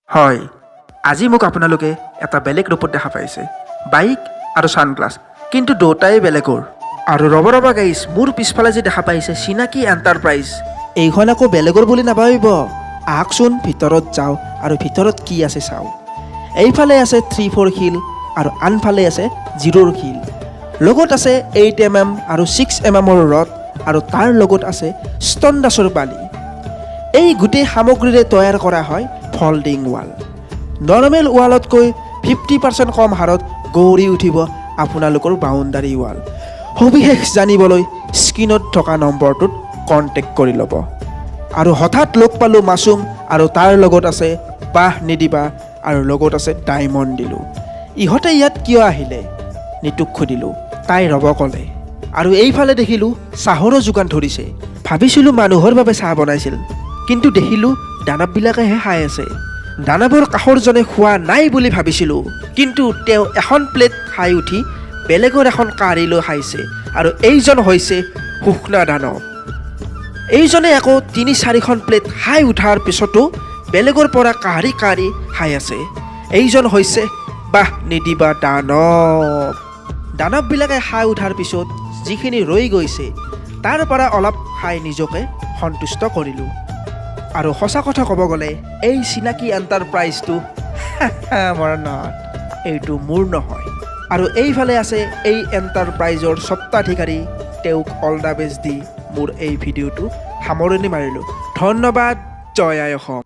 হয়, আজি মোক আপোনালোকে এটা বেলেগ ৰূপত দেখা পাইছে। বাইক আৰু ছানগ্লাছ, কিন্তু দুটাই বেলেগৰ। আৰু ৰ'ব গাইছ, মোৰ পিছফালে যে দেখা পাইছে চিনাকি এণ্টাৰপ্ৰাইজ, এইখন আকৌ বেলেগৰ বুলি নাভাবিব। আহকচোন ভিতৰত যাওঁ আৰু ভিতৰত কি আছে চাওঁ। এইফালে আছে 3-4 শিল আৰু আনফালে আছে 0 শিল। লগত আছে 8 mm আৰু 6 mm ৰড আৰু তাৰ লগত আছে ষ্টনডাছৰ বালি। এই গোটেই সামগ্ৰীৰে তৈয়াৰ কৰা হয় ফল্ডিং ৱাল। নৰ্মেল ৱালতকৈ 50% কম হাৰত গৌৰি উঠিব আপোনালোকৰ বাউণ্ডাৰী ৱাল। সবিশেষ জানিবলৈ স্ক্ৰীনত থকা নম্বৰটোত কণ্টেক্ট কৰি ল'ব। আৰু হঠাৎ লগ পালোঁ মাছুম, আৰু তাৰ লগত আছে বাঁহ নিদিবা আৰু লগত আছে ডায়মণ্ড দিলোঁ। ইহঁতে ইয়াত কিয় আহিলে নিতুক সুধিলোঁ, তাই ৰ'ব ক'লে। আৰু এইফালে দেখিলোঁ চাহৰো যোগান ধৰিছে। ভাবিছিলোঁ মানুহৰ বাবে চাহ বনাইছিল, কিন্তু দেখিলোঁ দানৱবিলাকেহে খাই আছে। দানৱৰ কাষৰজনে খোৱা নাই বুলি ভাবিছিলোঁ, কিন্তু তেওঁ এখন প্লেট খাই উঠি বেলেগৰ এখন কাঢ়ি লৈ খাইছে। আৰু এইজন হৈছে শুকনা দানৱ। এইজনে আকৌ 3-4খন প্লেট খাই উঠাৰ পিছতো বেলেগৰ পৰা কাঢ়ি খাই আছে। এইজন হৈছে বাঁহ নিদিবা দানৱ। দানৱবিলাকে খাই উঠাৰ পিছত যিখিনি ৰৈ গৈছে তাৰ পৰা অলপ খাই নিজকে সন্তুষ্ট কৰিলোঁ। আৰু সঁচা কথা ক'ব গ'লে এই চিনাকি এণ্টাৰপ্ৰাইজটো এইটো মোৰ নহয়। আৰু এইফালে আছে এই এণ্টাৰপ্ৰাইজৰ স্বত্বাধিকাৰী, তেওঁক অল দ্য বেষ্ট দি মোৰ এই ভিডিঅ'টো সামৰণি মাৰিলোঁ। ধন্যবাদ। জয় আই অসম।